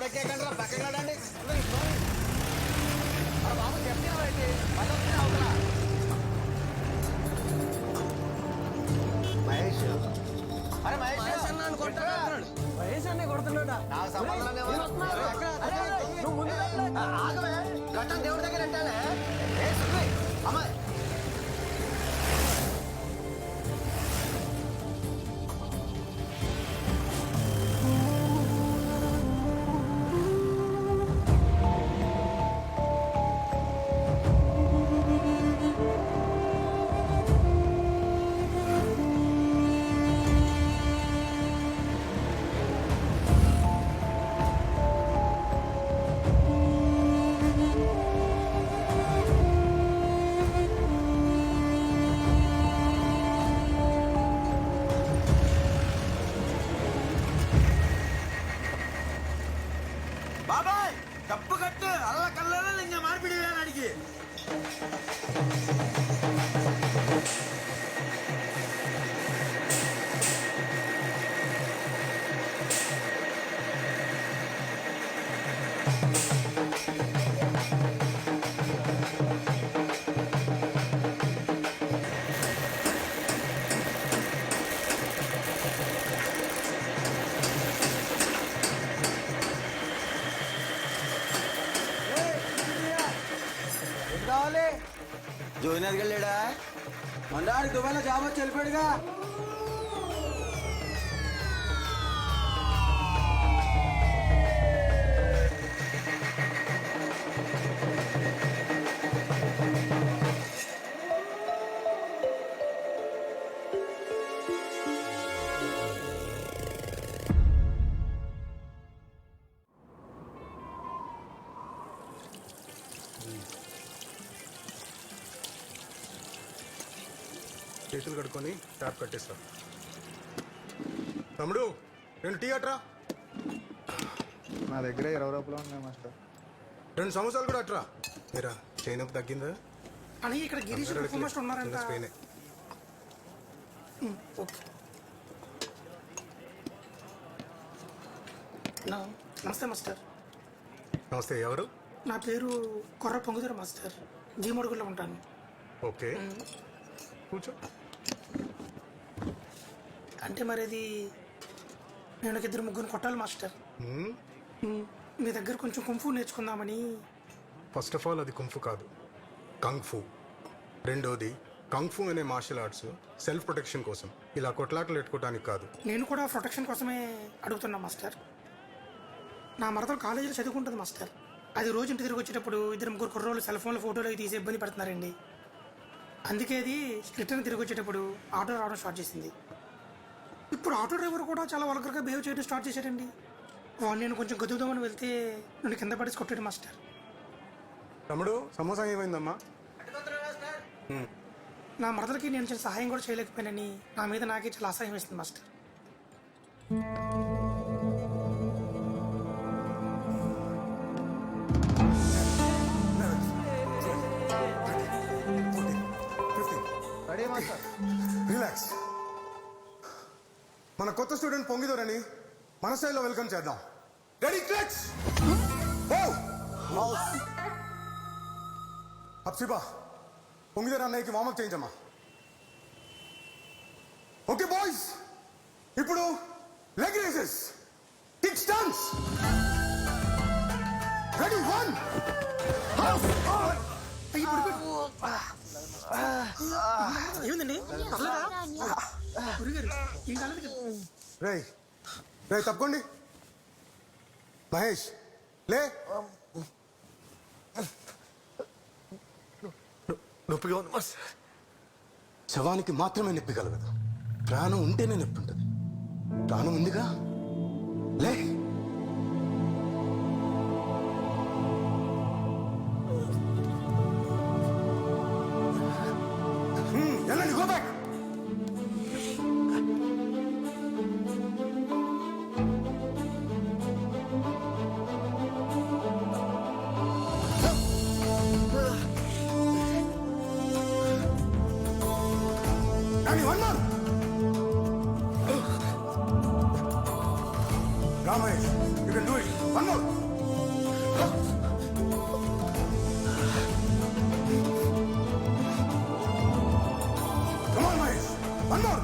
రోడెక్కేకండి రా పక్కకి రాడండి బాబు చెప్తే అవతల మహేష్ అరే మహేష్ అన్న కొడుతున్నాడు మహేష్ అన్న కొడుతున్నాడా నాకు సంబంధం ఆగవే గట్టం దేవుడి దగ్గర పెట్టాలే అమ్మాయి బాబాయ్ తప్పు కట్టు అల్ల కళ్ళలో ఇంకా మార్పిడి అడిగి జోయినర్ వెళ్ళాడా మండాడి దుబాయ్లో జాబ్ వచ్చి వెళ్ళిపోయాడుగా చేతులు కడుక్కొని ట్యాప్ కట్టేస్తా. తమ్ముడు 2 టీ అట్రా. నా దగ్గర 20 రూపాయలు ఉన్నాయి మాస్టర్. 2 సమోసాలు కూడా అట్రా. మీరా చైన్ అప్ తగ్గిందా అని ఇక్కడ గిరీష్ మాస్టర్ ఉన్నారంట. ఓకే నమస్తే మాస్టర్. నమస్తే. ఎవరు? నా పేరు కొర్ర పొంగుదర మాస్టర్. జీమడుగులో ఉంటాను. ఓకే కూర్చో. అంటే మరి అది నేను 2-3 కొట్టాలి మాస్టర్. మీ దగ్గర కొంచెం కుంఫు నేర్చుకుందామని. ఫస్ట్ ఆఫ్ ఆల్ అది కుంఫు కాదు, కంగ్ ఫు. రెండోది కంగ్ ఫు అనే మార్షల్ ఆర్ట్స్ సెల్ఫ్ ప్రొటెక్షన్ కోసం, ఇలా కొట్లాటలు పెట్టుకోవడానికి కాదు. నేను కూడా ప్రొటెక్షన్ కోసమే అడుగుతున్నా మాస్టర్. నా మరదలు కాలేజీలో చదువుకుంటుంది మాస్టర్. అది రోజు ఇంటి తిరిగి వచ్చేటప్పుడు 2-3 కుర్రోళ్ళు సెల్ ఫోన్లో ఫోటోలు అవి తీసి ఇబ్బంది పడుతున్నారండి. అందుకే అది రిటర్న్ తిరిగి వచ్చేటప్పుడు ఆటో రావడం స్టార్ట్ చేసింది. ఇప్పుడు ఆటో డ్రైవర్ కూడా చాలా వల్గర్గా బిహేవ్ చేయడం స్టార్ట్ చేశాడండి. వాళ్ళు నేను కొంచెం గదువుదామని వెళ్తే నన్ను కింద పడేసి కొట్టాడు మాస్టర్. తమ్ముడు సమోసా ఏమైందమ్మా? నా మరదలకి నేను చిన్న సహాయం కూడా చేయలేకపోయానని నా మీద నాకే చాలా అసహ్యం వేస్తుంది మాస్టర్. రిలాక్స్. మన కొత్త స్టూడెంట్ పొంగిదోరని మన స్టైల్లో వెల్కమ్ చేద్దాం. Ready clutch. అప్సిబా పొంగిదోర అన్నయ్యకి వార్మప్ చేయించమ్మా. ఓకే బాయ్స్, ఇప్పుడు leg raises, kick stumps. Ready 1. ఏమిందండి రే రే తప్పకోండి. మహేష్ లే. నొప్పిగా ఉంది మాస్టర్. శవానికి మాత్రమే నొప్పి కలగదు, ప్రాణం ఉంటేనే నొప్పి ఉంటుంది. ప్రాణం ఉందిగా, లే. వెళ్ళండి, go back. One more. Ramesh, you can do it. One more. Come on, Mahesh. One more.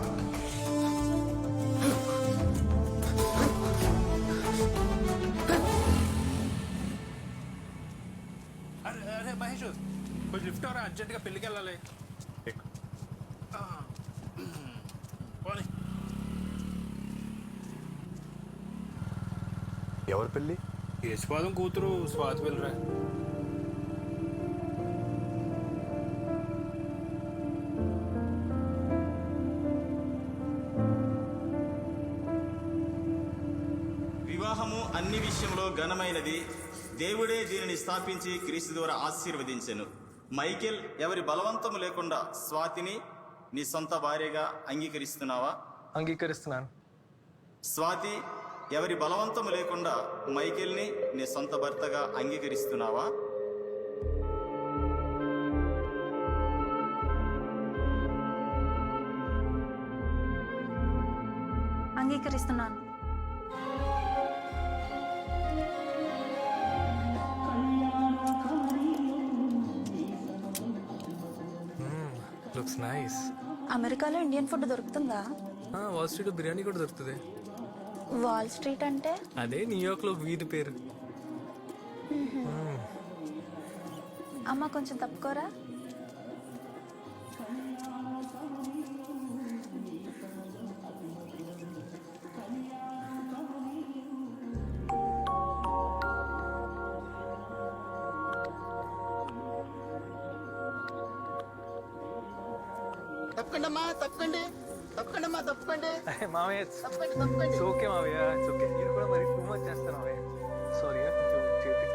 అరే అరే మహేష్ కొంచెం లిఫ్ట్ అవరా, అర్జెంట్గా పెళ్ళికి వెళ్ళాలి. పోనీ. ఎవరి పెళ్ళి? యశ్పాదం కూతురు స్వాతి వెళ్ళరా. వివాహము అన్ని విషయంలో ఘనమైనది. దేవుడే దీనిని స్థాపించి క్రీస్తు ద్వారా ఆశీర్వదించెను. మైకేల్, ఎవరి బలవంతము లేకుండా స్వాతిని నీ సొంత భార్యగా అంగీకరిస్తున్నావా? అంగీకరిస్తున్నాను. స్వాతి, ఎవరి బలవంతము లేకుండా మైకేల్ని నీ సొంత భర్తగా అంగీకరిస్తున్నావా? అంగీకరిస్తున్నాను. Looks nice. అమెరికాలో ఇండియన్ ఫుడ్ దొరుకుతుందా? వాల్ స్ట్రీట్ బిర్యానీ కూడా దొరుకుతుంది. వాల్ స్ట్రీట్ అంటే? అదే న్యూయార్క్ లో వీధి పేరు. అమ్మ కొంచెం తప్పుకోరా. తప్పకండి అమ్మా, తప్పకండి, తప్పకండి అమ్మా, తప్పకండి, మావయ్య తప్పకండి, తప్పకండి. ఓకే మావయ్య, ఇట్స్ ఓకే. నేను కూడా మరి టూ మచ్ చేస్తాను మావయ్య. సారీ, కొంచెం చేతికి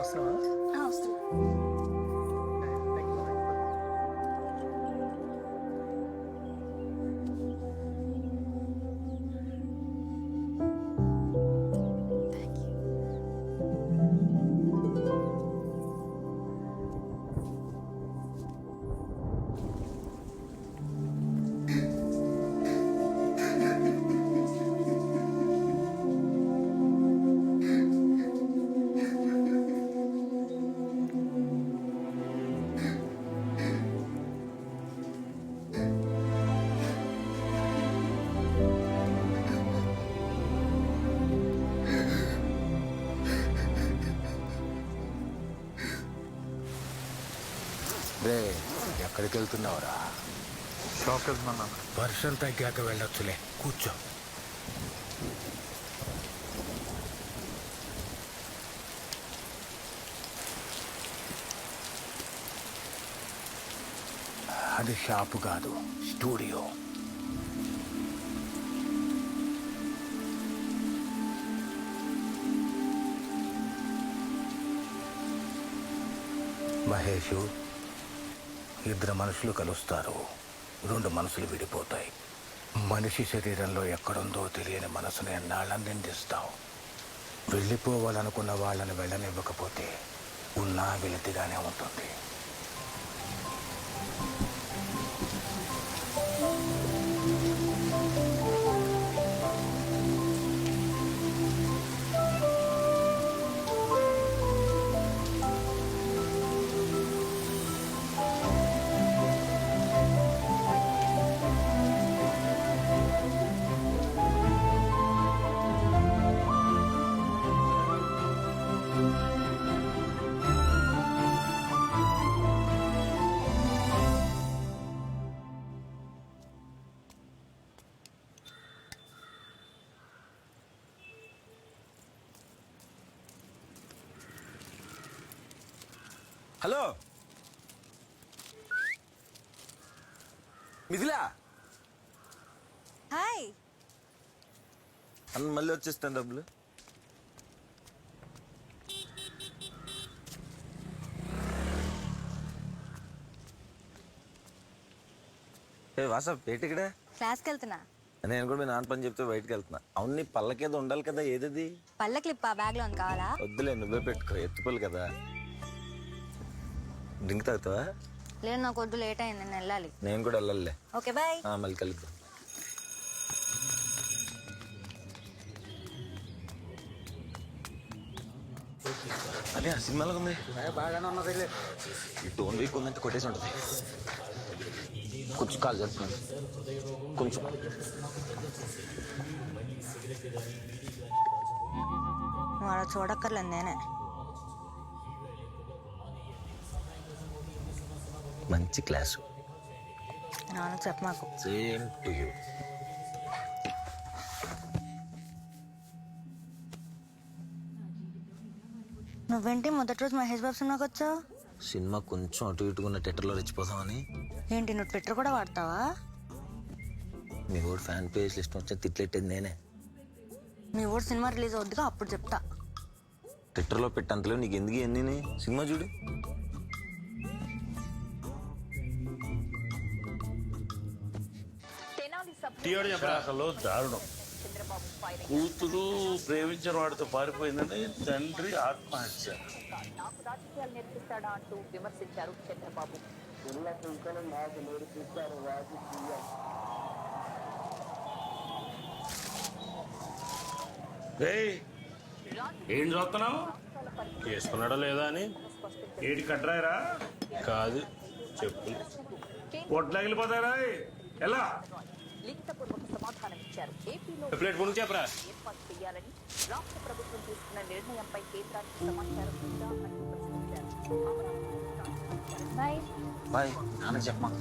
వస్తావా? వస్తుంది. రే, ఎక్కడికి వెళ్తున్నావురా? షాప్కి వెళ్తున్నా. వర్షం తగ్గాక వెళ్ళొచ్చులే, కూర్చో. అది షాపు కాదు, స్టూడియో. మహేషు, ఇద్దరు మనుషులు కలుస్తారు, రెండు మనసులు విడిపోతాయి. మనిషి శరీరంలో ఎక్కడుందో తెలియని మనసుని ఎన్నాళ్ళని నిందిస్తావు. వెళ్ళిపోవాలనుకున్న వాళ్ళని వెళ్ళనివ్వకపోతే ఉన్నా వెలితిగానే ఉంటుంది. Hello Mithila, hi. అన్న మళ్ళీ వచ్చేస్తాను డబ్బులు. వాట్సాప్ ఏంటి ఇక్కడ? క్లాస్కి వెళ్తున్నా. నేను కూడా మీ నాన్న పని చెప్తే బయటకు వెళ్తున్నా. అవును, నీ పళ్ళకేదో ఉండాలి కదా, ఏదది? పళ్ళ క్లిప్ ఆ బ్యాగ్ లో ఉంది, కావాలా? వద్దులే, నువ్వే పెట్టుకో, ఎత్తుపల్లి కదా. డ్రింక్ తాగుతావా? లేదు నాకు వద్దు, లేట్ అయింది, నేను వెళ్ళాలి. నేను కూడా వెళ్ళాలిలే. Okay bye. మళ్ళీ కలుద్దాం. అదే ఆ సినిమాలో ఉంది. బాగానే ఉన్నది. ఈ టోన్ వీక్ ఉందంటే కొట్టేసి ఉంటుంది. కొంచెం కాల్ చేస్తున్నాను, కొంచెం. నువ్వు అలా చూడక్కర్లేదు, నేనే. మంచి క్లాసు. నాన్న చెప్పమాకు. Same to you. నువ్వేంటి మొదటి రోజు మహేష్ బాబు సినిమాకి వచ్చావు? సినిమా కొంచెం అటు ఇటుకున్న థియేటర్లో రెచ్చిపోతామని. ఏంటి నువ్వు ట్విట్టర్ కూడా వాడతావా? మీ కూడా ఫ్యాన్ పేజ్ లిస్ట్ వచ్చి తిట్లెట్టేది నేనే. మీ ఊరు సినిమా రిలీజ్ అవుద్దిగా, అప్పుడు చెప్తా. ట్విట్టర్లో పెట్టంతలో నీకు ఎందుకు ఎన్ని? సినిమా చూడు. అసలు దారుణం. కూతురు ప్రేమించిన వాడితో పారిపోయిందని తండ్రి ఆత్మహత్య. నేర్పిస్తాడా అంటూ విమర్శించారు చంద్రబాబు. ఏం చూస్తున్నావు? చేసుకున్నాడా లేదా అని. ఏటి కట్రాయరా? కాదు, చెప్పు. పొట్లగిలిపోతారా? ఎలా లిఖితపూర్వక సమాధానం ఇచ్చారు. ఏపీలో ప్లేట్ ఫోన్ చెప్పరా ఏర్పాటు చేయాలని రాష్ట్ర ప్రభుత్వం తీసుకున్న నిర్ణయంపై కేంద్రానికి సమాచారం ఉందా అని విమర్శించారు. Bye bye. నాన్న చెప్పమా.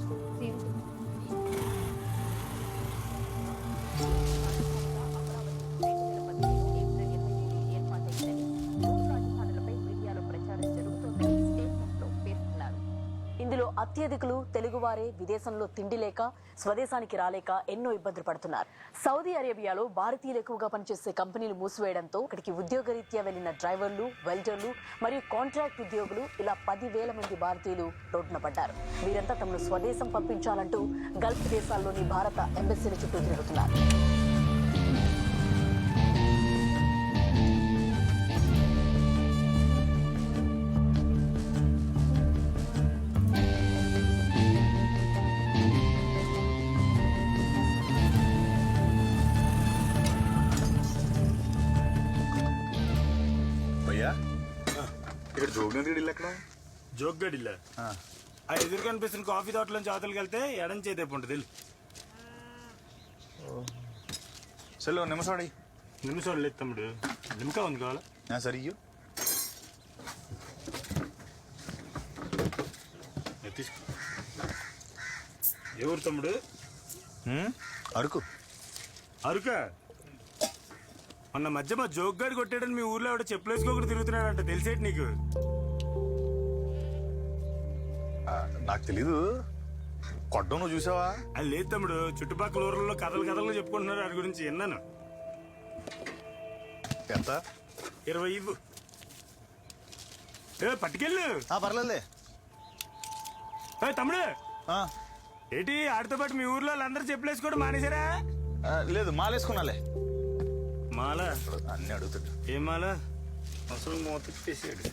ఇందులో అత్యధికులు తెలుగువారే విదేశంలో తిండి లేక స్వదేశానికి రాలేక ఎన్నో ఇబ్బందులు పడుతున్నారు. సౌదీ అరేబియాలో భారతీయులు ఎక్కువగా పనిచేసే కంపెనీలు మూసివేయడంతో అక్కడికి ఉద్యోగరీత్యా వెళ్లిన డ్రైవర్లు, వెల్డర్లు మరియు కాంట్రాక్ట్ ఉద్యోగులు ఇలా 10,000 మంది భారతీయులు రోడ్డున పడ్డారు. వీరంతా తమను స్వదేశం పంపించాలంటూ గల్ఫ్ దేశాల్లోని భారత ఎంబసీల చుట్టూ తిరుగుతున్నారు. ఇక్కడ జోగినగర్ ఇల్లు ఎక్కడ? జోగ్గడ్ ఇల్లా? ఆ ఎదురు కనిపిస్తున్న కాఫీ తోటలోంచి అవతలకి వెళ్తే ఎడం చేతే ఉంటుంది. సరే నిమిషం నిమిషం లేదు తమ్ముడు, లిమ్కా ఉంది కావాలా? సరే ఇయ్యు. తీసుకో. ఎవరు తమ్ముడు? అరకు. అరుకా? మొన్న మధ్య మా జోగ్గాడు కొట్టాడని మీ ఊర్లో ఆవిడ చెప్పులేసుకోకుండా తిరుగుతున్నాడంట, తెలిసేటి నీకు? నాకు తెలీదు. కొట్టడం నువ్వు చూసావా? అది లేదు తమ్ముడు, చుట్టుపక్కల ఊర్లలో కథలు చెప్పుకుంటున్నారు వాడి గురించి, విన్నాను. ఎంత? 20 ఇవ్వు. పట్టుకెళ్ళు. పర్లేదులే. తమ్ముడు ఏంటి ఆడితో పాటు మీ ఊర్లో వాళ్ళందరూ చెప్పులేసుకోవడం మానేశారా? లేదు, మాలేసుకున్నాలే. మాల అన్ని అడుగుతాడు. ఏం మాల? అసలు మూత తీసాడు.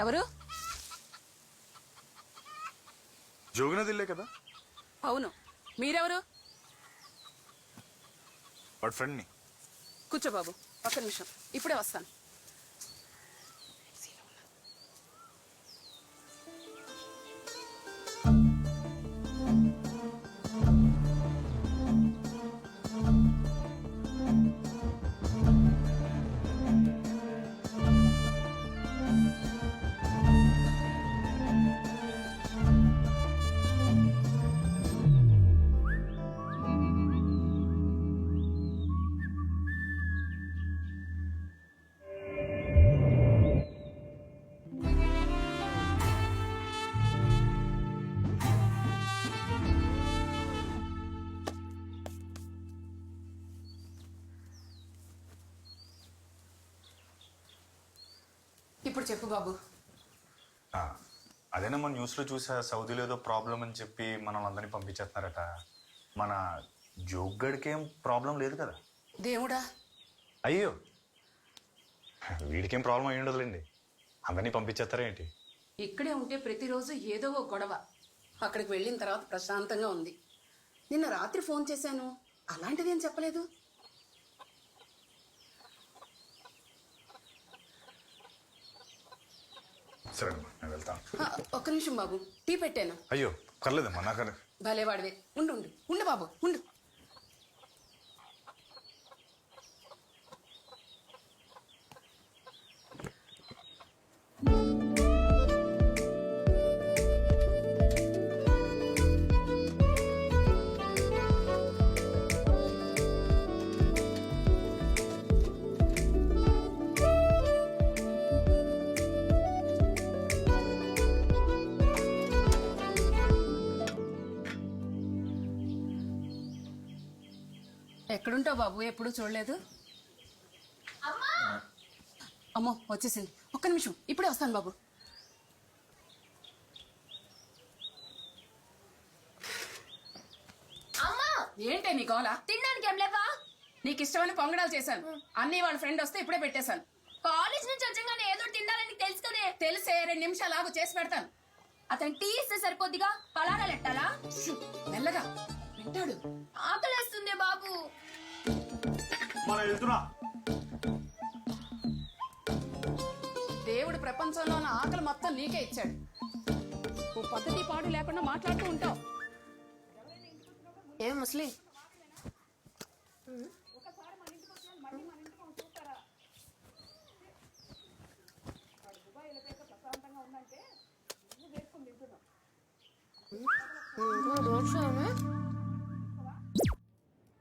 ఎవరు? జోగినది ఇల్లే కదా? అవును. మీరెవరు? వాడి ఫ్రెండ్ని. కూర్చో బాబు, ఒక్క నిమిషం, ఇప్పుడే వస్తాను. ఇప్పుడు చెప్పు బాబు. అదేనా మన న్యూస్లో చూసా, సౌదీలో ఏదో ప్రాబ్లం అని చెప్పి మనల్ని అందరినీ పంపించేస్తున్నారట. మన జోగ్గడికి ఏం ప్రాబ్లం లేదు కదా? దేవుడా, అయ్యో, వీడికేం ప్రాబ్లం అయ్యి ఉండదులేండి. అందరినీ పంపించేస్తారా ఏంటి? ఇక్కడే ఉంటే ప్రతిరోజు ఏదో ఒక గొడవ. అక్కడికి వెళ్ళిన తర్వాత ప్రశాంతంగా ఉంది. నిన్న రాత్రి ఫోన్ చేశాను, అలాంటిది ఏం చెప్పలేదు. సరే నేను వెళ్తాను. ఒక్క నిమిషం బాబు, టీ పెట్టాను. అయ్యో పర్లేదమ్మా, నాకు భలేవాడివే. ఉండు ఉండు ఉండు బాబు, ఉండు. ఎక్కడుంటావు బాబు? ఎప్పుడు చూడలేదు. అమ్మో వచ్చేసింది. ఒక్క నిమిషం, ఇప్పుడే వస్తాను బాబు. ఏంటే నీ గోల? తినడానికి ఏం లేవా? నీకు ఇష్టమైన పొంగడాలు చేశాను. అన్నీ వాళ్ళ ఫ్రెండ్ వస్తే ఇప్పుడే పెట్టేశాను. కాలేజ్ నుంచి వచ్చాగానే ఏదో తినాలని తెలుసు కదే. తెలిసే 2 నిమిషాలు ఆగు, చేసి పెడతాను. అతను టీ ఇస్తే సరిపోద్దిగా, పలారాలు ఎట్టాలా? మెల్లగా వింటాడు. ఆకలేస్తుంది బాబు. దేవుడు ప్రపంచంలో ఉన్న ఆకలి మొత్తం నీకే ఇచ్చాడు. ఓ పద్ధతి పాడు లేకుండా మాట్లాడుతూ ఉంటావు. ఏం ముస్లి?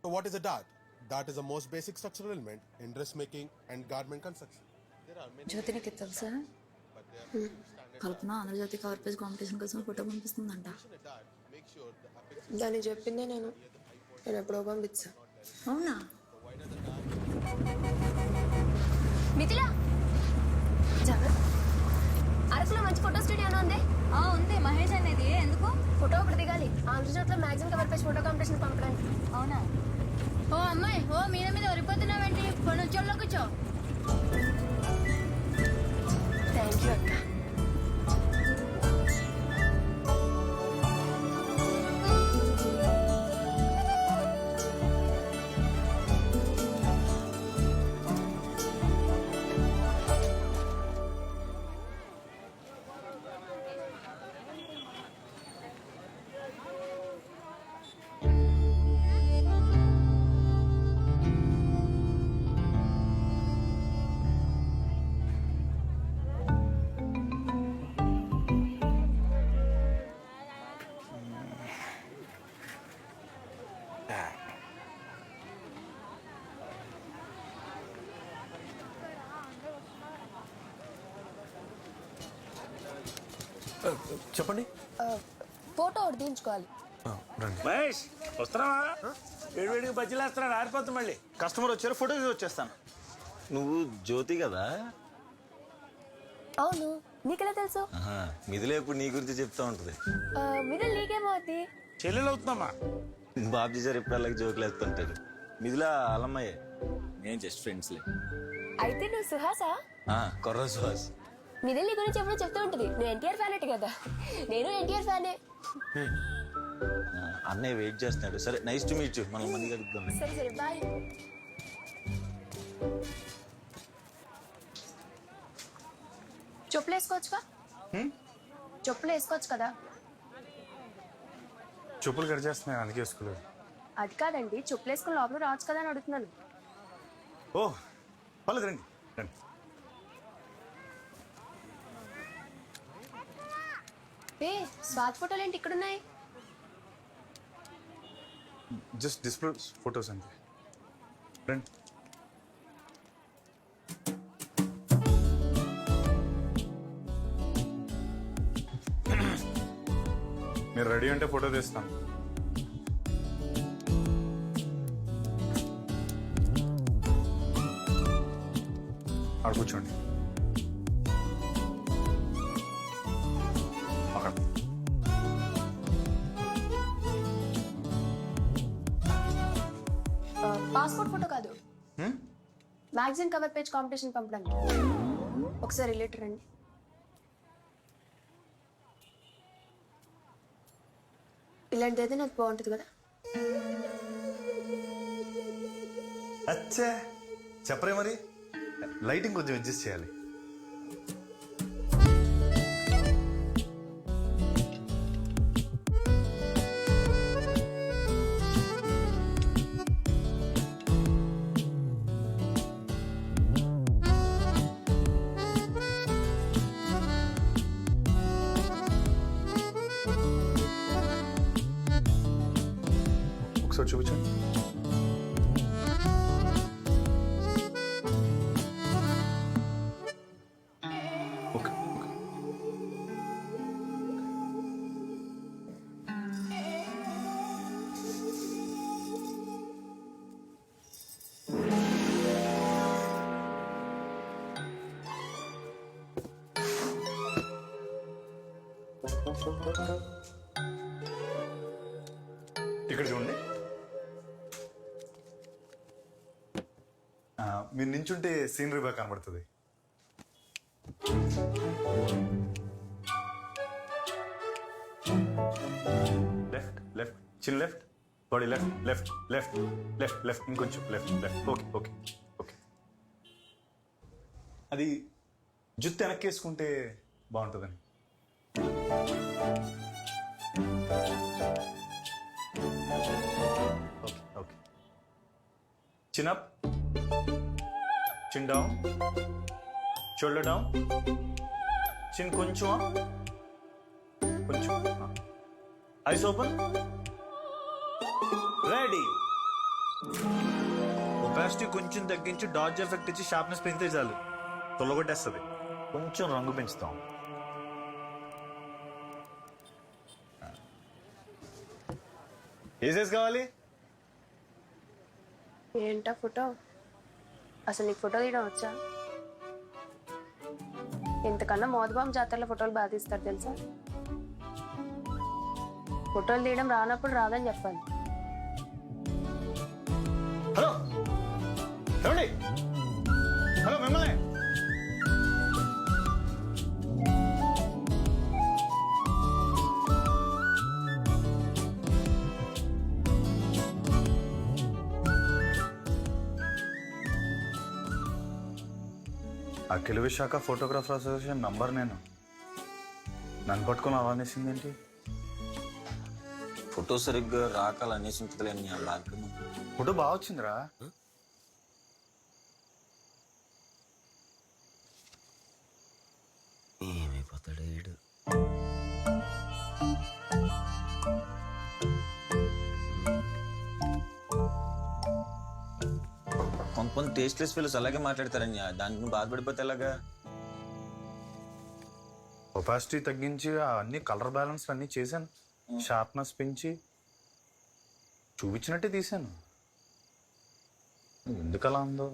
So what is a dart? Dart is the most basic structural element in dressmaking and garment construction. జ్యోతి నీకు తెలుసా? కల్పన ఆంధ్రజ్యోతి కవర్ పేజ్ కాంపిటీషన్ కోసం ఫోటో పంపిస్తుందంట. దాన్ని చెప్పిందే నేను ఎప్పుడో పంపించా. అవునా? మిథిలా, అరకులో మంచి ఫోటో స్టూడియో ఉంది. ఉంది, మహేష్ అనేది. ఎందుకు? ఫోటో ఒకటి దిగాలి. ఆంధ్రజ్యోతిలో magazine cover page photo competition పంపడానికి. అవునా? ఓ అమ్మాయి, ఓ మీద మీద ఒరిపోతున్నావేంటి? కొన్ని చోళ్ళ కూర్చో. థ్యాంక్ యూ అక్క. చెప్పండి. ఫోటో ఒకటి తీయించుకోవాలి. మహేష్ వస్తున్నావా? వేడివేడికి బజ్జీలు వేస్తున్నాడు, ఆరిపోతుంది మళ్ళీ. కస్టమర్ వచ్చారు, ఫోటో తీసి వచ్చేస్తాను. నువ్వు జ్యోతి కదా? అవును, నీకెలా తెలుసు? మిథిలే ఇప్పుడు నీ గురించి చెప్తా ఉంటది. మిథిల్ నీకేమవుద్ది? చెల్లెలు అవుతుందమ్మా. బాబ్జీ సార్ ఇప్పుడు అలాగే జోకులు వేస్తుంటాడు. మిథిలా అలమ్మయ్యే, నేను జస్ట్ ఫ్రెండ్స్లే. అయితే నువ్వు సుహాసా? కొర్ర సుహాస్. మిథిల్ నీ గురించి ఎప్పుడూ చెప్తూ ఉంటుంది. నువ్వు ఎన్టీఆర్ ఫ్యాన్ అంటే కదా. నేను ఎన్టీఆర్ ఫ్యానే. అన్నయ్య వెయిట్ చేస్తున్నాడు. సరే, నైస్ టు మీట్ యు. మనం మళ్ళీ కలుద్దాం. సరే సరే, బాయ్. చెప్పులు వేసుకోవచ్చుగా? చెప్పులు వేసుకోవచ్చు కదా? చెప్పులు కట్ చేస్తున్నాయి, అందుకే వేసుకోలేదు. అది కాదండి, చెప్పులు వేసుకుని లోపల రావచ్చు కదా అని అడుగుతున్నాను. ఓ పర్లేదు, రండి రండి. స్వాతి ఫోటోలు ఏంటి ఇక్కడున్నాయి? జస్ట్ డిస్ప్లే ఫొటోస్ అంతే. రండి. మీరు రెడీ అంటే ఫోటో తీస్తాను. ఆడ కూర్చోండి. మ్యాగజైన్ కవర్ పేజ్ కాంపిటీషన్ పంపడానికి. ఒకసారి రిలేటర్ రండి. ఇలాంటిది అయితే నాకు బాగుంటుంది కదా. అచ్చా చెప్పరే మరి, లైటింగ్ కొంచెం అడ్జస్ట్ చేయాలి. ఒకసారి చూపించండి. ఓకే ఇక్కడ చూడండి. మీరు నించుంటే సీనరీ బాగా కనబడుతుంది. లెఫ్ట్ లెఫ్ట్ చిన్న left, body left left left left left, ఇంకొంచెం left left. Okay okay okay. అది జుత్తు వెనక్కేసుకుంటే బాగుంటుందని. Okay okay. Chin up, chin down, shoulder down, chin కొంచెం అప్, కొంచెం. Eyes open, ready. ఒపాసిటీ కొంచెం తగ్గించి డాడ్జ్ ఎఫెక్ట్ ఇచ్చి షార్ప్నెస్ పెంచితే చాలు, తొలగొట్టేస్తుంది. కొంచెం రంగు పెంచుతాం. ఏ సైజ్ కావాలి? ఏంటా ఫోటో? అసలు నీకు ఫోటో తీయడం వచ్చా? ఇంతకన్నా మోదబాం జాతరలో ఫోటోలు బాగా తీస్తారు తెలుసా. ఫోటోలు తీయడం రానప్పుడు రాదని చెప్పాలి. హలో ఏమండి, హలో మిమ్మల్ని. అఖిల విశాఖ ఫోటోగ్రాఫర్ అసోసియేషన్ నంబర్ నేను. నన్ను పట్టుకొని అవానేసింది ఏంటి? ఫోటో సరిగ్గా రాకాలనేసి ఉంటుందిలే నీ ఆ బ్యాగ్. ఫోటో బాగా వచ్చిందిరా. ఏమైపోతాడు వీడు. కొంతమంది టేస్ట్లెస్ ఫీల్స్ అలాగే మాట్లాడతారని, దానికి నువ్వు బాధపడిపోతే ఎలాగా? ఒపాసిటీ తగ్గించి అన్ని కలర్ బ్యాలెన్స్ అన్నీ చేశాను, షార్ప్నెస్ పెంచి చూపించినట్టే తీశాను. ఎందుకు అలా ఉందో